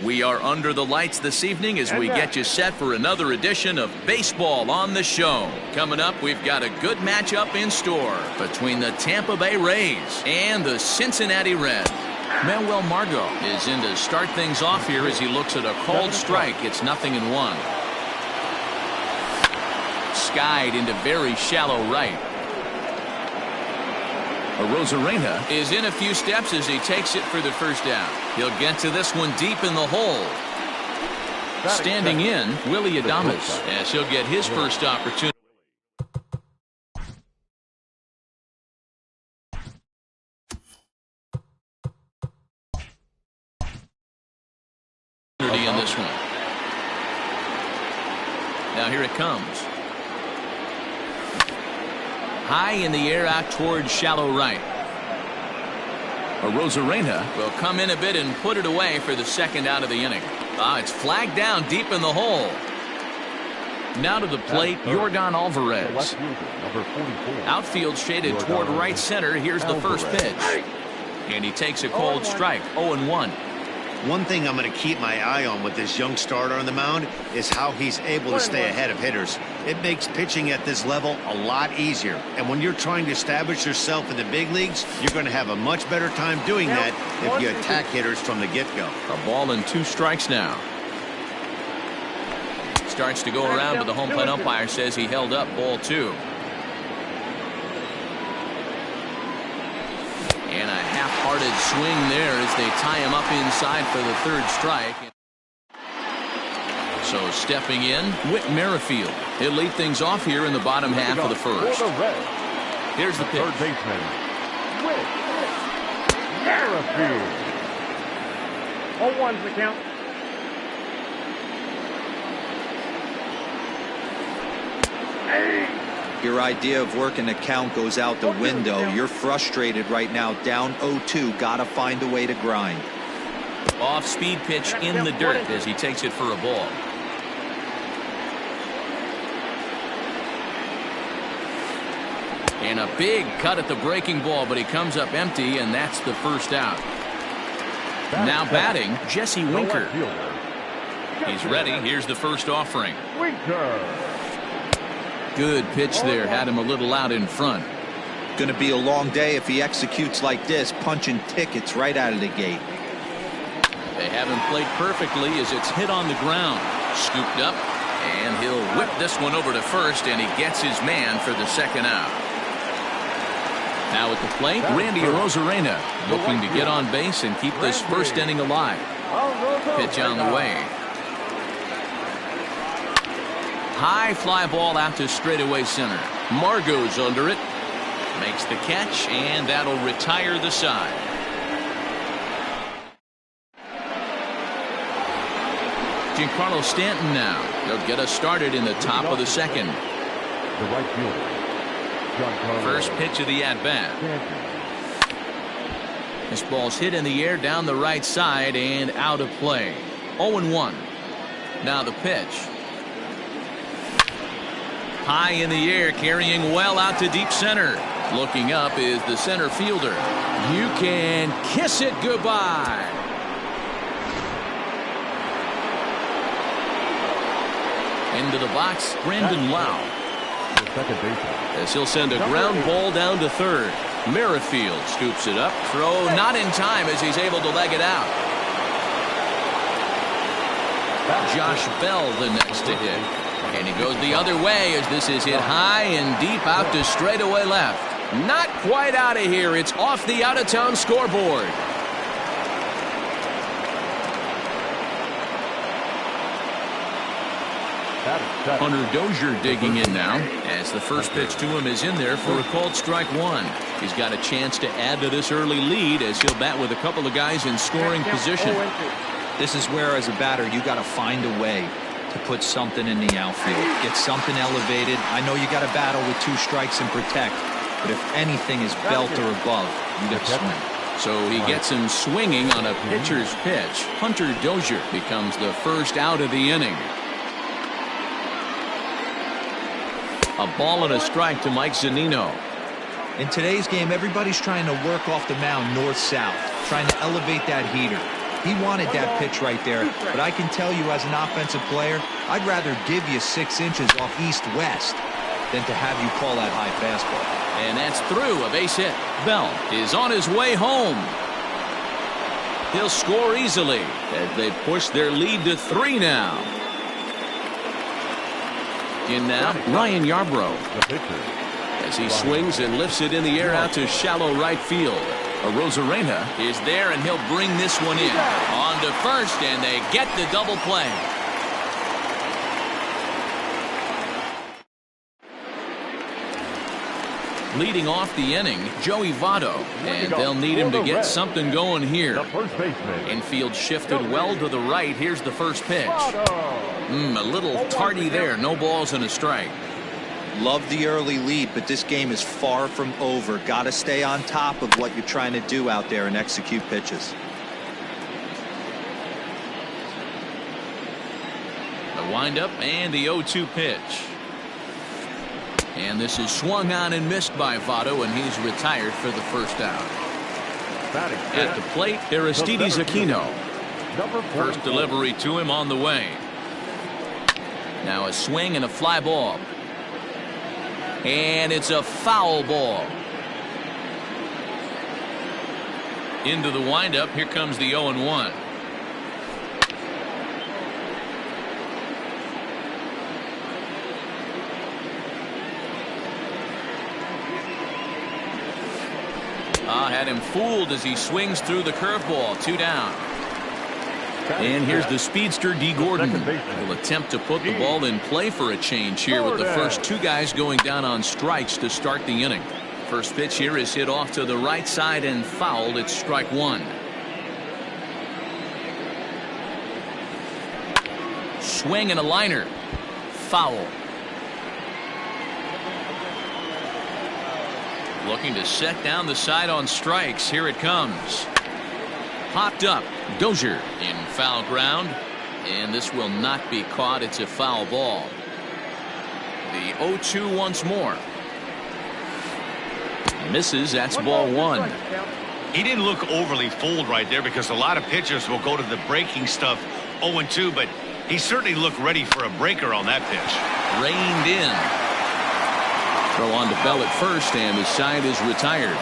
We are under the lights this evening as we get you set for another edition of Baseball on the Show. Coming up, we've got a good matchup in store between the Tampa Bay Rays and the Cincinnati Reds. Manuel Margot is in to start things off here as he looks at a called strike. It's 0-1. Skied into very shallow right. Rosarena is in a few steps as he takes it for the first down. He'll get to this one deep in the hole. Standing in, Willie Adames, as he'll get his first opportunity. In this one. Now here it comes. High in the air out towards shallow right. Rosarena will come in a bit and put it away for the second out of the inning. It's flagged down deep in the hole. Now to the plate, Yordan Alvarez. Outfield shaded toward right center. Here's the first pitch. And he takes a cold strike, 0-1. One thing I'm going to keep my eye on with this young starter on the mound is how he's able to stay ahead of hitters. It makes pitching at this level a lot easier. And when you're trying to establish yourself in the big leagues, you're going to have a much better time doing that if you attack hitters from the get-go. A ball and 2 strikes now. Starts to go around, but the home plate umpire says he held up ball 2. And a half-hearted swing there as they tie him up inside for the 3rd strike. So stepping in, Whit Merrifield. He'll lead things off here in the bottom half of the 1st. Here's the pitch. Third baseman, Whit Merrifield. 0-1's the count. Your idea of working the count goes out the window. You're frustrated right now, down 0-2. Got to find a way to grind. Off-speed pitch in the dirt as he takes it for a ball. And a big cut at the breaking ball, but he comes up empty, and that's the first out. Now batting, Jesse Winker. He's ready. Here's the first offering. Winker. Good pitch there. Had him a little out in front. Going to be a long day if he executes like this, punching tickets right out of the gate. They have him played perfectly as it's hit on the ground. Scooped up, and he'll whip this one over to first, and he gets his man for the second out. Now at the plate, Randy Rosarena looking to get on base and keep this first inning alive. Pitch on the way. High fly ball out to straightaway center. Margot's under it. Makes the catch, and that'll retire the side. Giancarlo Stanton now. He'll get us started in the top of the 2nd. The right fielder. First pitch of the at-bat. This ball's hit in the air down the right side and out of play. 0-1. Now the pitch. High in the air, carrying well out to deep center. Looking up is the center fielder. You can kiss it goodbye. Into the box, Brandon Lau. As he'll send a ground ball down to 3rd. Merrifield scoops it up. Throw not in time as he's able to leg it out. Josh Bell the next to hit. And he goes the other way as this is hit high and deep out to straightaway left. Not quite out of here. It's off the out-of-town scoreboard. Hunter Dozier digging in now as the first pitch to him is in there for a called strike 1. He's got a chance to add to this early lead as he'll bat with a couple of guys in scoring position. This is where, as a batter, you got to find a way to put something in the outfield. Get something elevated. I know you got to battle with 2 strikes and protect, but if anything is belt or above, you got to swing. So he gets him swinging on a pitcher's pitch. Hunter Dozier becomes the first out of the inning. A ball and a strike to Mike Zunino. In today's game, everybody's trying to work off the mound north-south, trying to elevate that heater. He wanted that pitch right there, but I can tell you as an offensive player, I'd rather give you 6 inches off east-west than to have you call that high fastball. And that's through, a base hit. Bell is on his way home. He'll score easily as they push their lead to 3 now. In now, Ryan Yarbrough. As he swings and lifts it in the air out to shallow right field. Rosarena is there, and he'll bring this one in. On to first, and they get the double play. Leading off the inning, Joey Votto, and they'll need him to get something going here. Infield shifted well to the right. Here's the first pitch. A little tardy there. No balls and a strike. Love the early lead, but this game is far from over. Got to stay on top of what you're trying to do out there and execute pitches. The windup and the 0-2 pitch. And this is swung on and missed by Votto, and he's retired for the first out. At the plate, Aristides Aquino. First delivery to him on the way. Now a swing and a fly ball. And it's a foul ball. Into the windup. Here comes the 0-1. Had him fooled as he swings through the curveball. 2 down. And here's the speedster D. Gordon. Will attempt to put the ball in play for a change here with the first 2 guys going down on strikes to start the inning. First pitch here is hit off to the right side and fouled. It's strike 1. Swing and a liner. Foul. Looking to set down the side on strikes. Here it comes. Popped up. Dozier in foul ground. And this will not be caught. It's a foul ball. The 0-2 once more. Misses. That's ball 1. He didn't look overly fooled right there because a lot of pitchers will go to the breaking stuff 0-2, but he certainly looked ready for a breaker on that pitch. Reined in. Throw on to Bell at first, and the side is retired.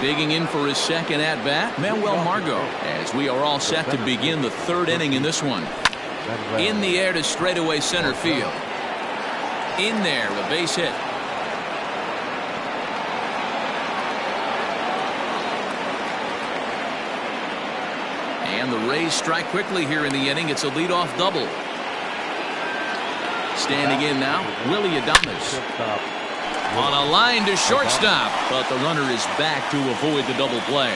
Digging in for his second at-bat, Manuel Margot, as we are all set to begin the 3rd inning in this one. In the air to straightaway center field. In there, a base hit. And the Rays strike quickly here in the inning. It's a leadoff double. Standing in now, Willie Adames. On a line to shortstop, but the runner is back to avoid the double play.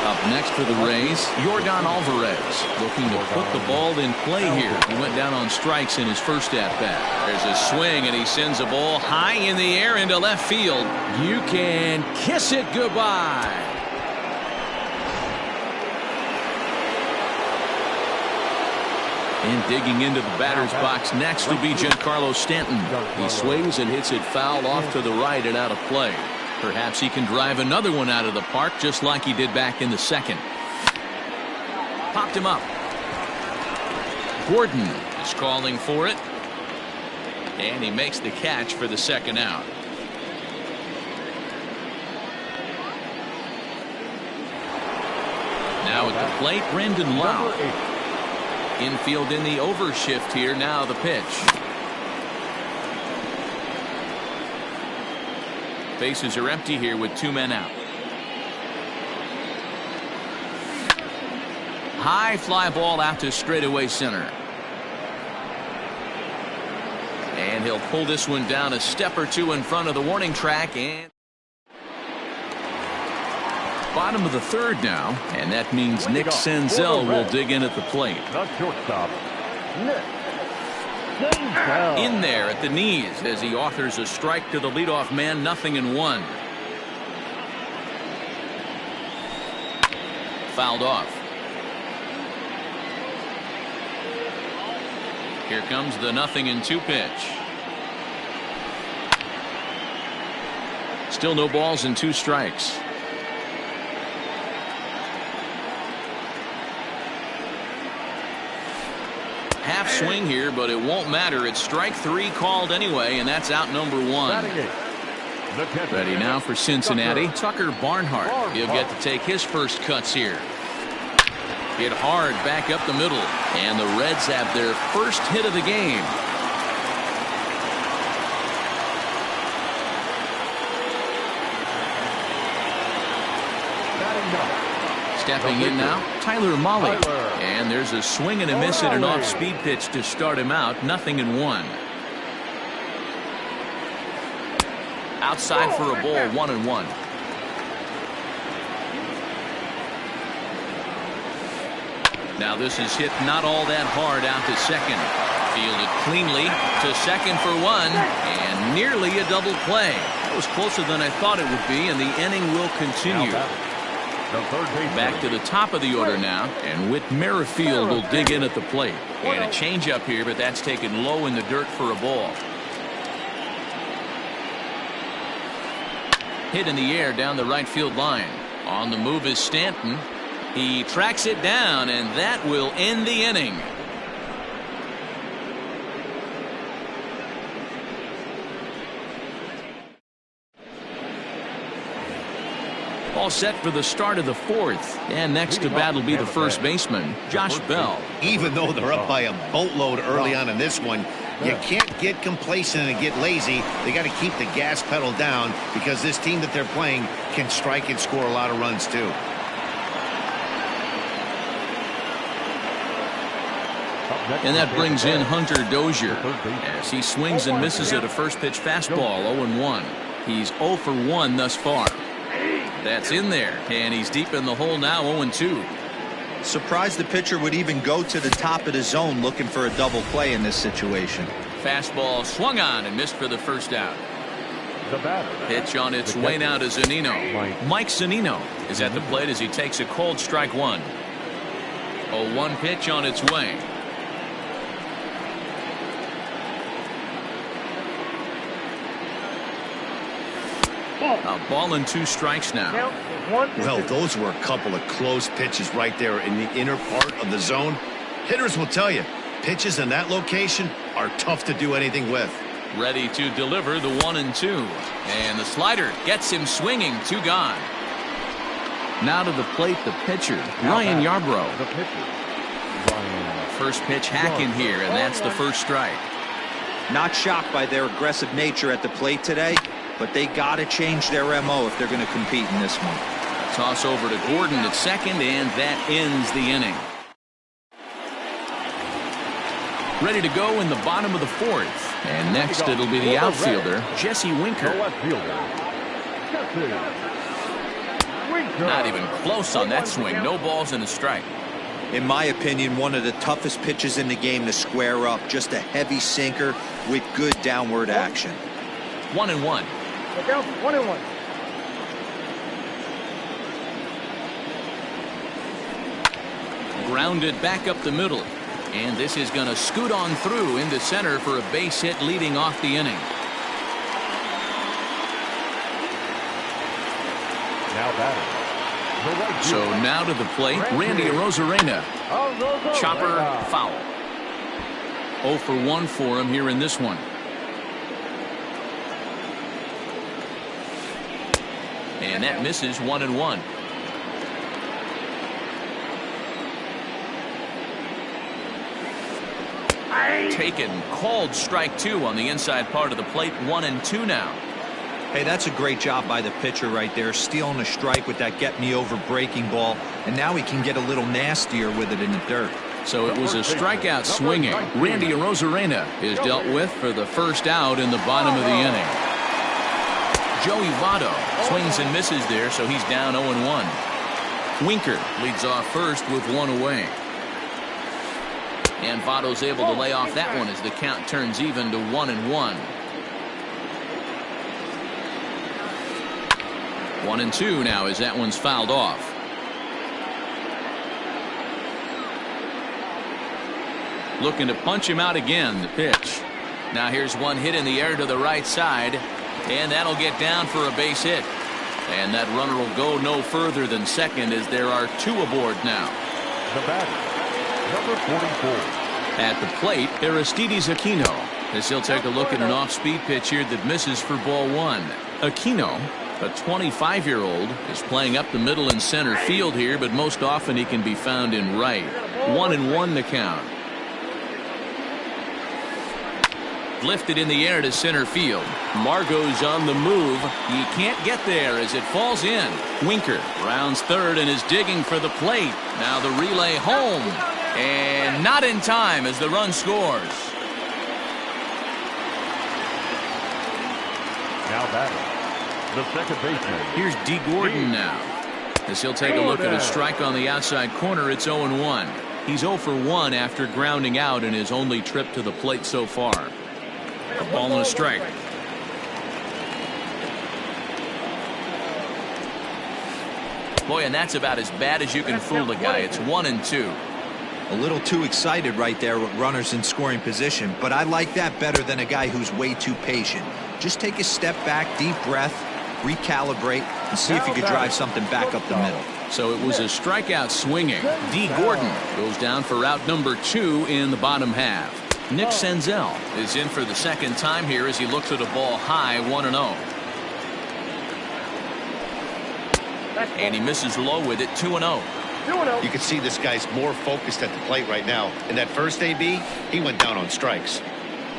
Up next for the Rays, Yordan Alvarez, looking to put the ball in play here. He went down on strikes in his first at-bat. There's a swing, and he sends a ball high in the air into left field. You can kiss it goodbye. And digging into the batter's box next will be Giancarlo Stanton. He swings and hits it foul off to the right and out of play. Perhaps he can drive another one out of the park just like he did back in the second. Popped him up. Gordon is calling for it. And he makes the catch for the second out. Now at the plate, Brandon Lau. Infield in the overshift here. Now the pitch. Bases are empty here with 2 men out. High fly ball out to straightaway center. And he'll pull this one down a step or 2 in front of the warning track. And Bottom of the third now, and that means Nick Senzel will dig in at the plate. The shortstop, Nick Senzel. In there at the knees as he offers a strike to the leadoff man, 0-1. Fouled off. Here comes the 0-2 pitch. Still no balls and 2 strikes. Half swing here, but it won't matter. It's strike 3 called anyway, and that's out number 1. Ready now for Cincinnati, Tucker Barnhart. He'll get to take his first cuts here. Hit hard back up the middle, and the Reds have their first hit of the game. Stepping in now, Tyler Mahle. And there's a swing and a miss at an off-speed pitch to start him out, 0-1. Outside for a ball, 1-1. Now this is hit not all that hard out to second. Fielded cleanly to second for 1, and nearly a double play. That was closer than I thought it would be, and the inning will continue. Back to the top of the order now, and Whit Merrifield will dig in at the plate. And a changeup here, but that's taken low in the dirt for a ball. Hit in the air down the right field line. On the move is Stanton. He tracks it down, and that will end the inning. All set for the start of the 4th. And next to bat will be the first baseman, Josh Bell. Even though they're up by a boatload early on in this one, you can't get complacent and get lazy. They got to keep the gas pedal down because this team that they're playing can strike and score a lot of runs too. And that brings in Hunter Dozier as he swings and misses at a first pitch fastball, 0-1. He's 0 for 1 thus far. That's in there, and he's deep in the hole now, 0-2. Surprised the pitcher would even go to the top of the zone looking for a double play in this situation. Fastball swung on and missed for the first out. Pitch on its way now to Zunino. Mike Zunino is at the plate as he takes a cold strike 1. 0-1 pitch on its way. A ball and 2 strikes now. Well, those were a couple of close pitches right there in the inner part of the zone. Hitters will tell you, pitches in that location are tough to do anything with. Ready to deliver the 1-2. And the slider gets him swinging, 2 gone. Now to the plate, the pitcher, Ryan Yarbrough. First pitch hack in here, and that's the first strike. Not shocked by their aggressive nature at the plate today, but they got to change their MO if they're going to compete in this one. Toss over to Gordon at second, and that ends the inning. Ready to go in the bottom of the 4th. And next it'll be the outfielder, Jesse Winker. Not even close on that swing. No balls and a strike. In my opinion, one of the toughest pitches in the game to square up. Just a heavy sinker with good downward action. 1-1. 1-1. Grounded back up the middle. And this is going to scoot on through into center for a base hit leading off the inning. Now batting. So now to the plate, Randy Arozarena. Chopper foul. 0 for 1 for him here in this one. And that misses, 1-1. Taken, called strike 2 on the inside part of the plate, 1-2 now. Hey, that's a great job by the pitcher right there, stealing a strike with that get-me-over breaking ball, and now he can get a little nastier with it in the dirt. So it was a strikeout swinging. Randy Arozarena is dealt with for the first out in the bottom of the inning. Joey Votto. Swings and misses there, so he's down 0-1. Winker leads off first with one away. And Votto's able to lay off that one as the count turns even to 1-1. 1-2 now as that one's fouled off. Looking to punch him out again. The pitch. Now here's one hit in the air to the right side, and that'll get down for a base hit. And that runner will go no further than second as there are two aboard now. The batter, number 44. At the plate, Aristides Aquino, as he'll take a look at an off-speed pitch here that misses for ball one. Aquino, a 25-year-old, is playing up the middle and center field here, but most often he can be found in right. 1-1 the count. Lifted in the air to center field. Margot's on the move. He can't get there as it falls in. Winker rounds third and is digging for the plate. Now the relay home. And not in time as the run scores. Now batting, the second baseman. Here's D. Gordon now. As he'll take a look at a strike on the outside corner, it's 0-1. He's 0 for 1 after grounding out in his only trip to the plate so far. A ball and a strike. Boy, and that's about as bad as you can fool a guy. It's 1-2. A little too excited right there with runners in scoring position, but I like that better than a guy who's way too patient. Just take a step back, deep breath, recalibrate, and see if you could drive something back up the middle. So it was a strikeout swinging. D. Gordon goes down for out number 2 in the bottom half. Nick Senzel is in for the second time here as he looks at a ball high, 1-0. And he misses low with it, 2-0. You can see this guy's more focused at the plate right now. In that first AB, he went down on strikes.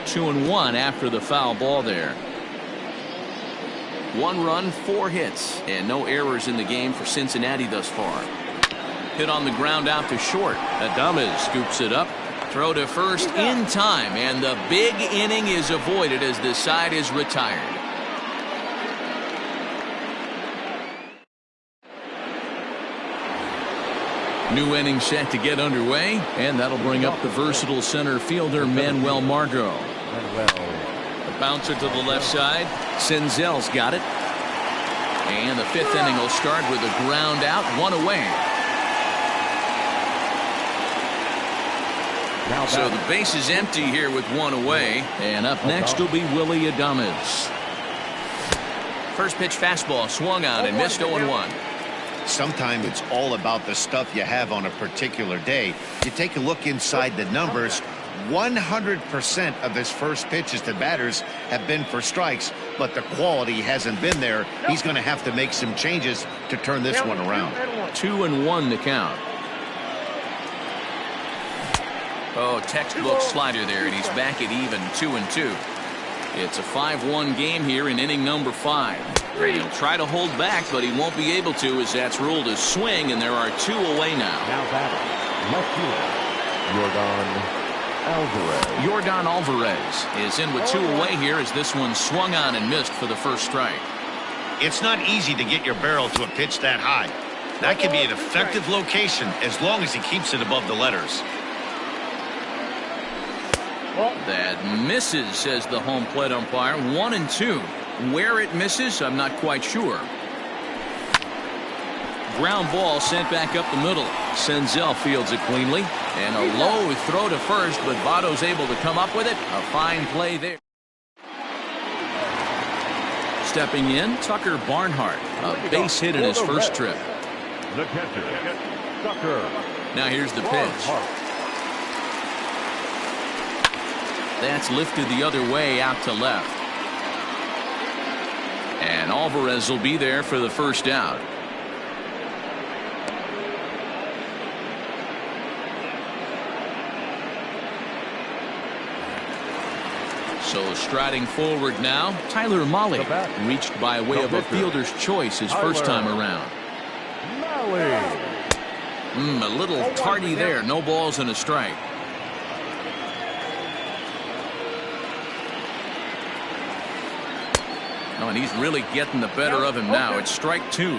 2-1 after the foul ball there. 1 run, 4 hits, and no errors in the game for Cincinnati thus far. Hit on the ground out to short. Adames scoops it up. Throw to first in time, and the big inning is avoided as the side is retired. New inning set to get underway, and that'll bring up the versatile center fielder Manuel Margot. A bouncer to the left side. Senzel's got it. And the 5th inning will start with a ground out, 1 away. So the base is empty here with 1 away, and up next will be Willie Adames. First pitch fastball swung on and missed 0-1. Sometimes it's all about the stuff you have on a particular day. You take a look inside the numbers. 100% of his first pitches to batters have been for strikes, but the quality hasn't been there. He's going to have to make some changes to turn this one around. 2-1 to count. Oh, textbook slider there, and he's back at even, 2-2. It's a 5-1 game here in inning number 5. He'll try to hold back, but he won't be able to as that's ruled a swing, and there are 2 away now. Now batting, left fielder, Yordan Alvarez is in with 2 away here as this one swung on and missed for the first strike. It's not easy to get your barrel to a pitch that high. That can be an effective location as long as he keeps it above the letters. That misses, says the home plate umpire. 1-2. Where it misses, I'm not quite sure. Ground ball sent back up the middle. Senzel fields it cleanly. And a low throw to first, but Votto's able to come up with it. A fine play there. Stepping in, Tucker Barnhart. A base hit in his first trip. the catcher, Tucker. Now here's the pitch. That's lifted the other way out to left. And Alvarez will be there for the first out. So striding forward now, Tyler Mahle reached by way of a fielder's choice his first time around. A little tardy there. No balls and a strike. Oh, and he's really getting the better of him now. It's strike 2.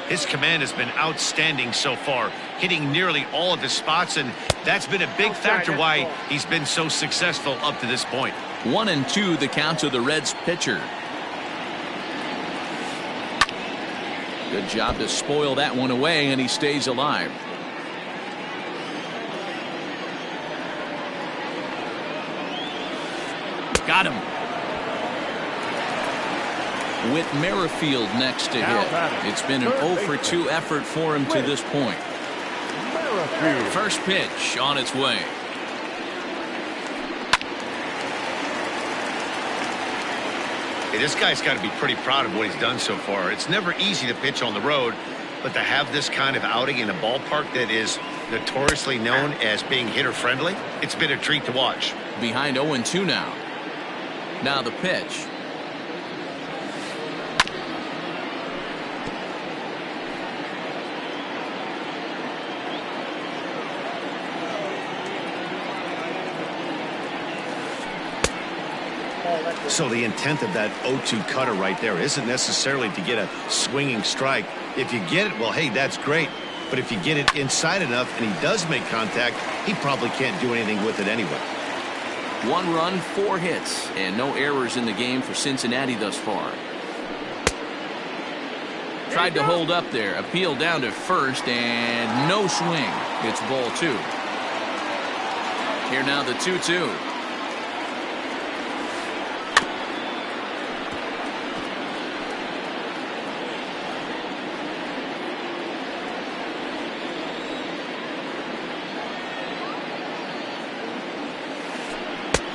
His command has been outstanding so far, hitting nearly all of his spots, and that's been a big factor why he's been so successful up to this point. 1-2 the count to the Reds pitcher. Good job to spoil that one away, and he stays alive. Got him. With Merrifield next to hit. It's been an 0-for-2 effort for him to this point. First pitch on its way. Hey, this guy's got to be pretty proud of what he's done so far. It's never easy to pitch on the road, but to have this kind of outing in a ballpark that is notoriously known as being hitter-friendly, it's been a treat to watch. Behind 0-2 now. Now the pitch. So the intent of that 0-2 cutter right there isn't necessarily to get a swinging strike. If you get it, well, hey, that's great. But if you get it inside enough and he does make contact, he probably can't do anything with it anyway. 1 run, 4 hits, and no errors in the game for Cincinnati thus far. Tried to hold up there, appeal down to first, and no swing. It's ball 2. Here now the 2-2.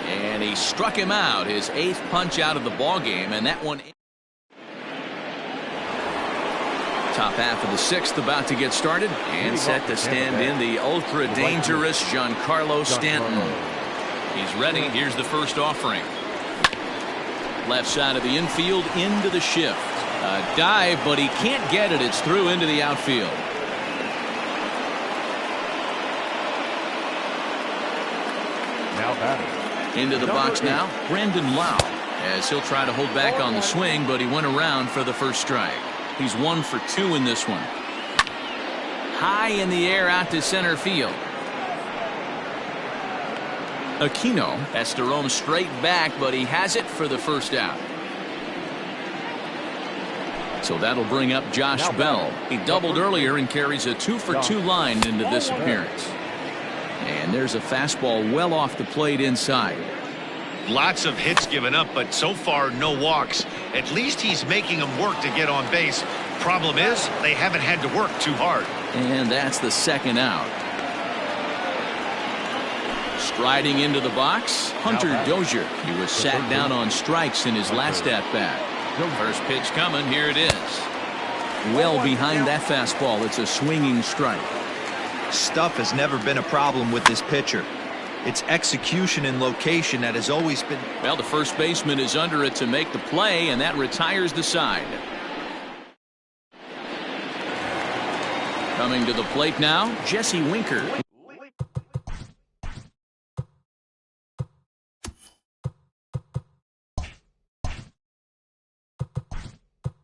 And he struck him out, his 8th punch out of the ball game, and that one. Top half of the 6th about to get started, and set to stand in the ultra dangerous Giancarlo Stanton. He's ready. Here's the first offering. Left side of the infield into the shift. A dive, but he can't get it. It's through into the outfield. Now batting. Into the box now, Brandon Lau, as he'll try to hold back on the swing, but he went around for the first strike. He's 1 for 2 in this one. High in the air out to center field. Aquino has to roam straight back, but he has it for the first out. So that'll bring up Josh Bell. He doubled earlier and carries a 2 for 2 line into this appearance. And there's a fastball well off the plate inside. Lots of hits given up, but so far no walks. At least he's making them work to get on base. Problem is, they haven't had to work too hard. And that's the second out. Striding into the box, Hunter Dozier. He was sat down on strikes in his last at-bat. First pitch coming, here it is. Well behind that fastball, it's a swinging strike. Stuff has never been a problem with this pitcher. It's execution and location that has always been. Well, the first baseman is under it to make the play, and that retires the side. Coming to the plate now, Jesse Winker.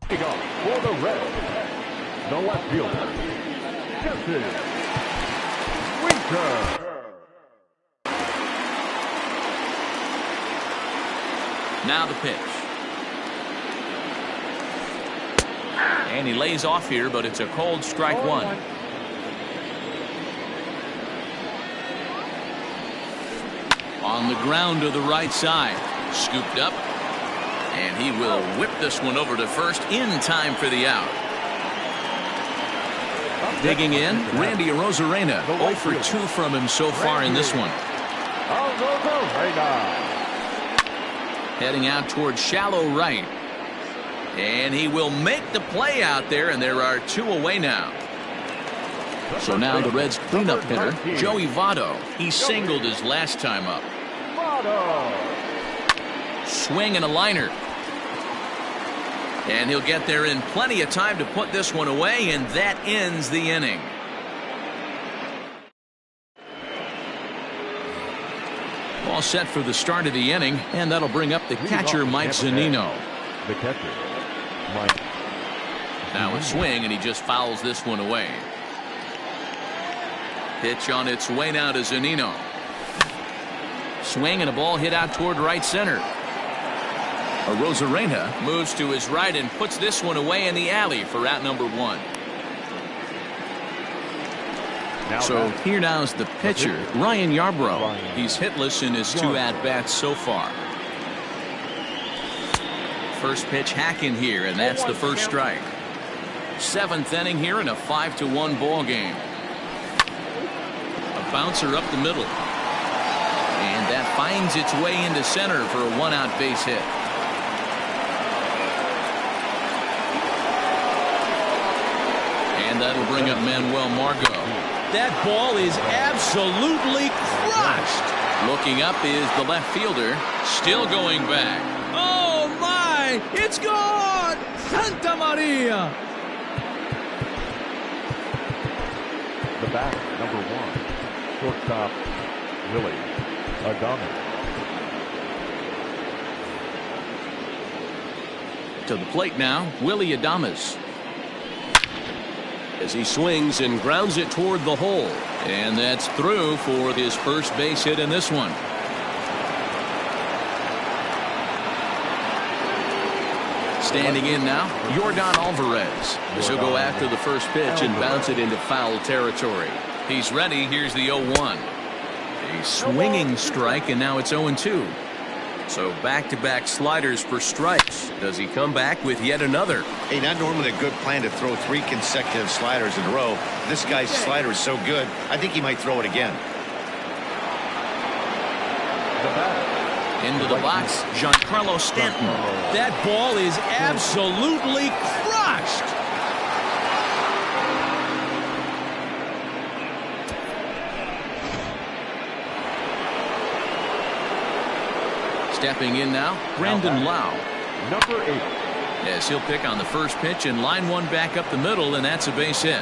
For the Reds, the left fielder, Jesse Winker. Now the pitch. And he lays off here, but it's a cold strike 1. On the ground to the right side. Scooped up. And he will whip this one over to first in time for the out. Digging in, Randy Arozarena. 0 for 2 from him so far in this one. Heading out towards shallow right. And he will make the play out there, and there are 2 away now. So now the Reds cleanup hitter, Joey Votto. He singled his last time up. Swing and a liner. And he'll get there in plenty of time to put this one away, and that ends the inning. All set for the start of the inning, and that'll bring up the catcher, Mike Zunino. The catcher, Mike. Now a swing, and he just fouls this one away. Pitch on its way now to Zunino. Swing and a ball hit out toward right center. Rosarena moves to his right and puts this one away in the alley for out number one. So here now is the pitcher, Ryan Yarbrough. He's hitless in his 2 at-bats so far. First pitch hacking here, and that's the first strike. 7th inning here in a 5-1 ball game. A bouncer up the middle. And that finds its way into center for a 1-out base hit. And that'll bring up Manuel Margot. That ball is absolutely crushed. Looking up is the left fielder, still going back. Oh my, it's gone! Santa Maria! The bat, number 1, shortstop, Willie Adames. To the plate now, Willie Adames. As he swings and grounds it toward the hole. And that's through for his first base hit in this one. Standing in now, Yordan Alvarez. He'll go after the first pitch and bounce it into foul territory. He's ready. Here's the 0-1. A swinging strike, and now it's 0-2. So back-to-back sliders for strikes. Does he come back with yet another? Hey, not normally a good plan to throw 3 consecutive sliders in a row. This guy's slider is so good, I think he might throw it again. Into the box, Giancarlo Stanton. That ball is absolutely crushed. Stepping in now, Brandon Lau. Number 8. Yes, he'll pick on the first pitch and line one back up the middle, and that's a base hit.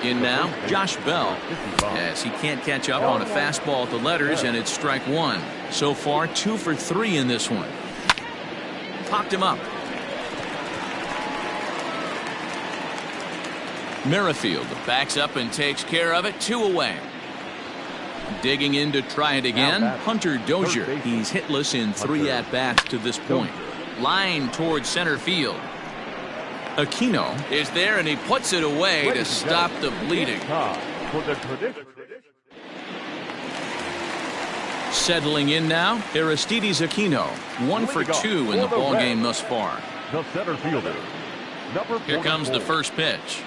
In now, Josh Bell. Yes, he can't catch up on a fastball at the letters, and it's strike 1. So far, 2 for 3 in this one. Popped him up. Merrifield backs up and takes care of it. 2 away. Digging in to try it again, Hunter Dozier. He's hitless in 3 at-bats to this point. Line towards center field. Aquino is there, and he puts it away to stop the bleeding. Settling in now, Aristides Aquino. 1 for 2 in the ballgame thus far. The center fielder. Here comes the first pitch.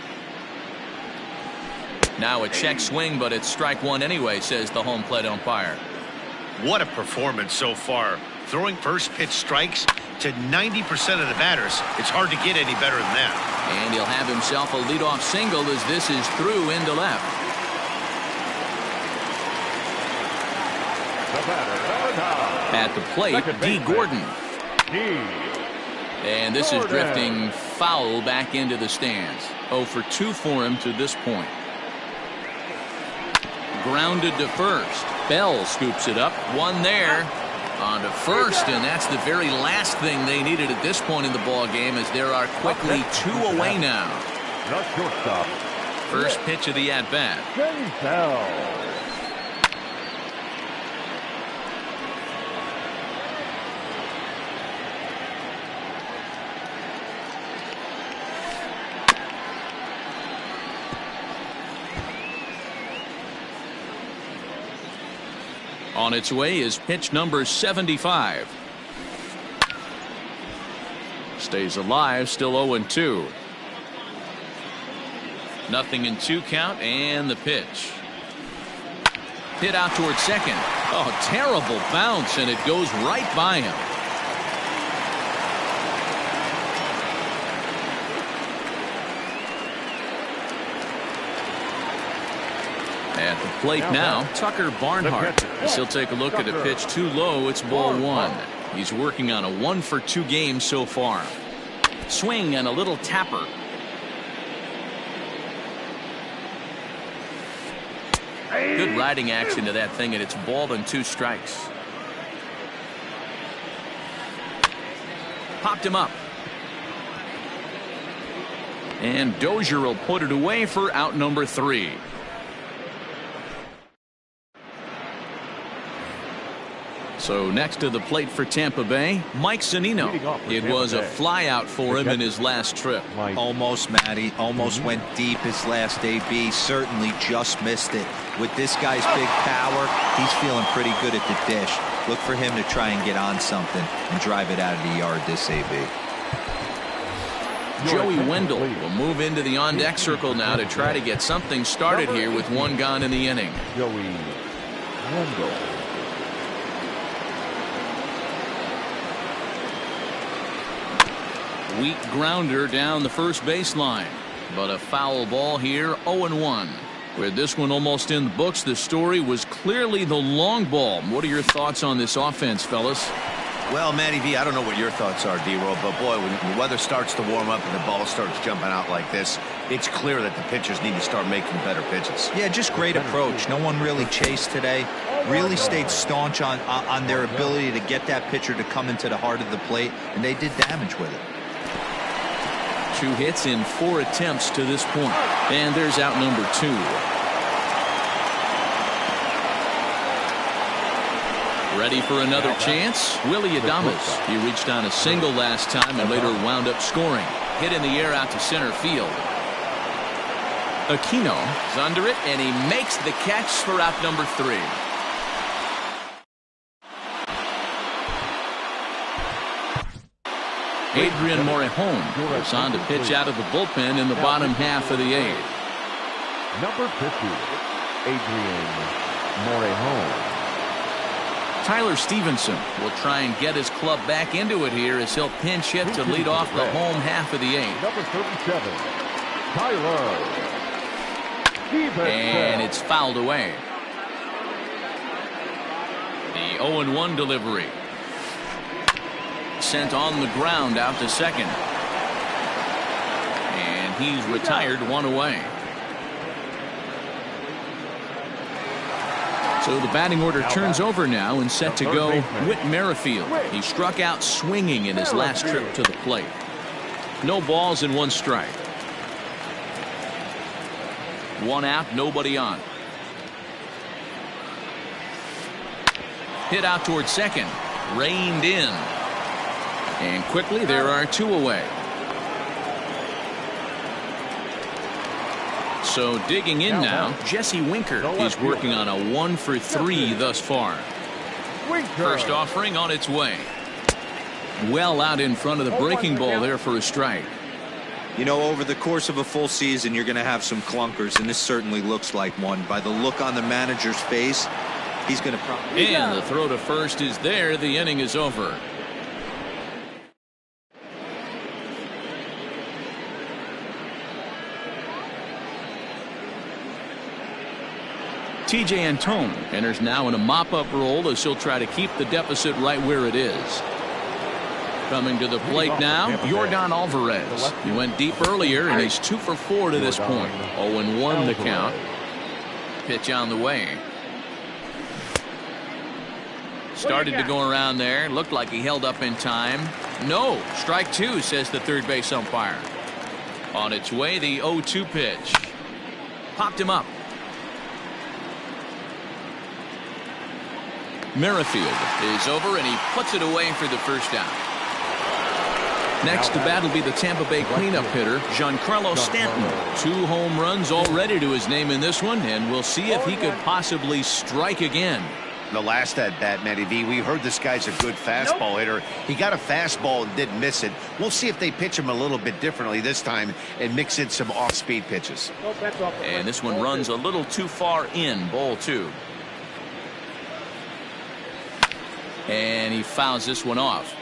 Now a check swing, but it's strike 1 anyway, says the home plate umpire. What a performance so far. Throwing first pitch strikes to 90% of the batters. It's hard to get any better than that. And he'll have himself a leadoff single as this is through into left. At the plate, D. Gordon. And this is drifting foul back into the stands. 0 for 2 for him to this point. Grounded to first. Bell scoops it up. 1 there. On to first, and that's the very last thing they needed at this point in the ball game, as there are quickly 2 away now. First pitch of the at-bat. On its way is pitch number 75. Stays alive, still 0-2. Nothing in 2 count, and the pitch. Hit out towards second. Oh, terrible bounce, and it goes right by him. At the plate now, Tucker Barnhart. As he'll take a look at a pitch too low, it's ball 1. He's working on a 1 for 2 game so far. Swing and a little tapper. Good riding action to that thing, and it's ball and 2 strikes. Popped him up. And Dozier will put it away for out number 3. So next to the plate for Tampa Bay, Mike Zunino. It was a flyout for him in his last trip. Almost, Matty. Almost went deep his last AB. Certainly just missed it. With this guy's big power, he's feeling pretty good at the dish. Look for him to try and get on something and drive it out of the yard this AB. Joey Wendell will move into the on-deck circle now to try to get something started here with 1 gone in the inning. Joey Wendell. Weak grounder down the first baseline, but a foul ball here. 0-1. With this one almost in the books, the story was clearly the long ball. What are your thoughts on this offense, fellas? Well, Matty V, I don't know what your thoughts are, D-Roll, but boy, when the weather starts to warm up and the ball starts jumping out like this, it's clear that the pitchers need to start making better pitches. Yeah, just great approach. No one really chased today. Really stayed staunch on their ability to get that pitcher to come into the heart of the plate, and they did damage with it. 2 hits in 4 attempts to this point. And there's out number 2. Ready for another chance? Willie Adames. He reached on a single last time and later wound up scoring. Hit in the air out to center field. Aquino is under it, and he makes the catch for out number 3. Adrian Morejon is on to pitch out of the bullpen in the bottom half of the 8th. Number 50, Adrian Morejon. Tyler Stevenson will try and get his club back into it here as he'll pinch hit to lead off the home half of the 8th. Number 37, Tyler Stevenson. And it's fouled away. The 0-1 delivery. Sent on the ground out to second. And he's retired 1 away. So the batting order turns over now and set to go Whit Merrifield. He struck out swinging in his last trip to the plate. No balls and 1 strike. 1 out, nobody on. Hit out towards second. Reined in. And quickly there are 2 away. So digging in now, Jesse Winker is working on a 1-for-3 thus far. First offering on its way. Well out in front of the breaking ball there for a strike. You know, over the course of a full season, you're going to have some clunkers, and this certainly looks like one. By the look on the manager's face, he's going to probably... And the throw to first is there. The inning is over. TJ Antone enters now in a mop-up role as he'll try to keep the deficit right where it is. Coming to the plate now, Yordan Alvarez. He went deep earlier, and he's 2-for-4 to this point. 0-1 the count. Pitch on the way. Started to go around there. Looked like he held up in time. No, strike 2, says the third base umpire. On its way, the 0-2 pitch. Popped him up. Merrifield is over, and he puts it away for the first out. Next to bat will be the Tampa Bay cleanup hitter, Giancarlo Stanton. 2 home runs already to his name in this one, and we'll see if he could possibly strike again. The last at bat, Matty V, we heard this guy's a good fastball hitter. He got a fastball and didn't miss it. We'll see if they pitch him a little bit differently this time and mix in some off-speed pitches. And this one runs a little too far in, ball 2. And he fouls this one off.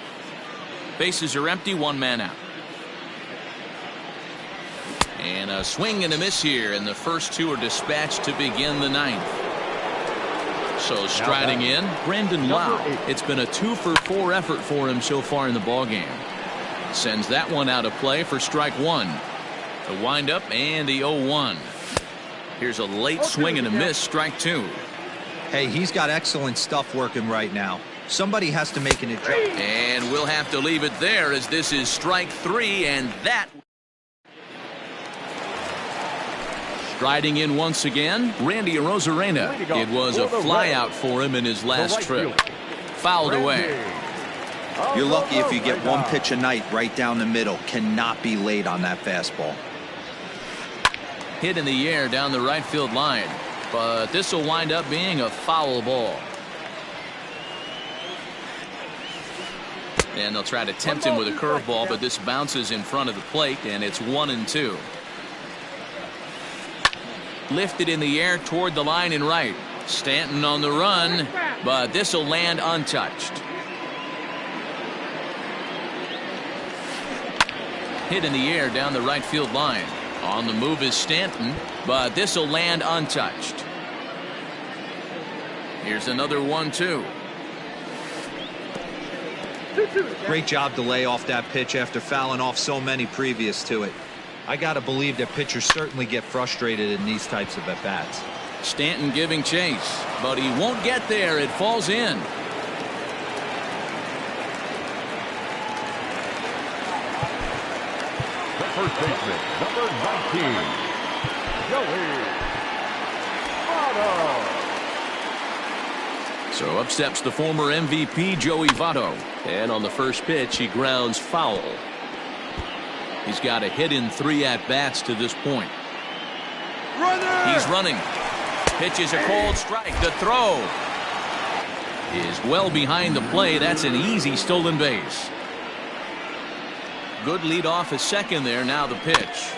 Bases are empty, 1 man out. And a swing and a miss here, and the first 2 are dispatched to begin the 9th. So striding in, Brandon Lau. It's been a 2-for-4 effort for him so far in the ballgame. Sends that one out of play for strike 1. The windup and the 0-1. Here's a late swing and a miss, strike 2. Hey, he's got excellent stuff working right now. Somebody has to make an adjustment. And we'll have to leave it there as this is strike 3, and that. Striding in once again, Randy Arozarena. It was a flyout for him in his last trip. Fouled away. You're lucky if you get one pitch a night right down the middle. Cannot be late on that fastball. Hit in the air down the right field line, but this will wind up being a foul ball. And they'll try to tempt him with a curveball, but this bounces in front of the plate, and it's 1-2. Lifted in the air toward the line and right. Stanton on the run, but this will land untouched. Hit in the air down the right field line. On the move is Stanton, but this will land untouched. Here's another 1-2. Great job to lay off that pitch after fouling off so many previous to it. I got to believe that pitchers certainly get frustrated in these types of at-bats. Stanton giving chase, but he won't get there. It falls in. The first baseman, number 19, Joey Votto. So up steps the former MVP Joey Votto, and on the first pitch he grounds foul. He's got a hit in 3 at-bats to this point. He's running. Pitches a cold strike. The throw is well behind the play. That's an easy stolen base. Good lead off at second there. Now the pitch.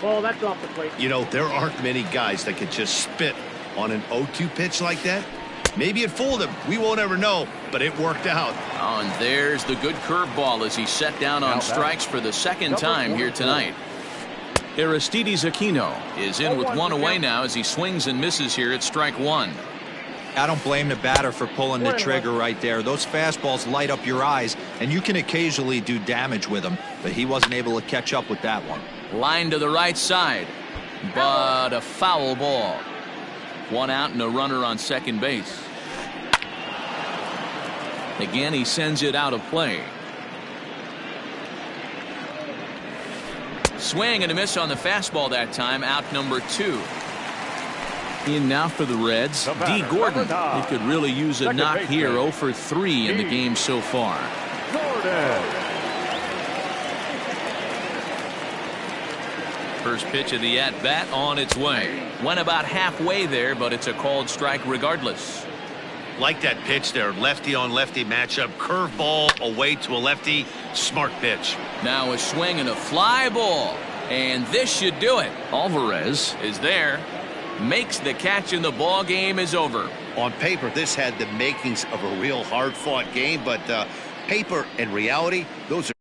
Well, that's off the plate. You know, there aren't many guys that could just spit on an 0-2 pitch like that. Maybe it fooled him. We won't ever know, but it worked out. Oh, and there's the good curveball as he's set down on strikes for the second time here tonight. Aristides Aquino is in with one away now as he swings and misses here at strike 1. I don't blame the batter for pulling the trigger right there. Those fastballs light up your eyes, and you can occasionally do damage with them, but he wasn't able to catch up with that one. Line to the right side, but a foul ball. 1 out and a runner on second base. Again, he sends it out of play. Swing and a miss on the fastball that time. Out number 2. In now for the Reds, D. Gordon. He could really use a knock here. 0 for 3 in the game so far. First pitch of the at-bat on its way. Went about halfway there, but it's a called strike regardless. Like that pitch there, lefty on lefty matchup, curveball away to a lefty, smart pitch. Now a swing and a fly ball, and this should do it. Alvarez is there, makes the catch, and the ball game is over. On paper, this had the makings of a real hard-fought game, but paper and reality, those are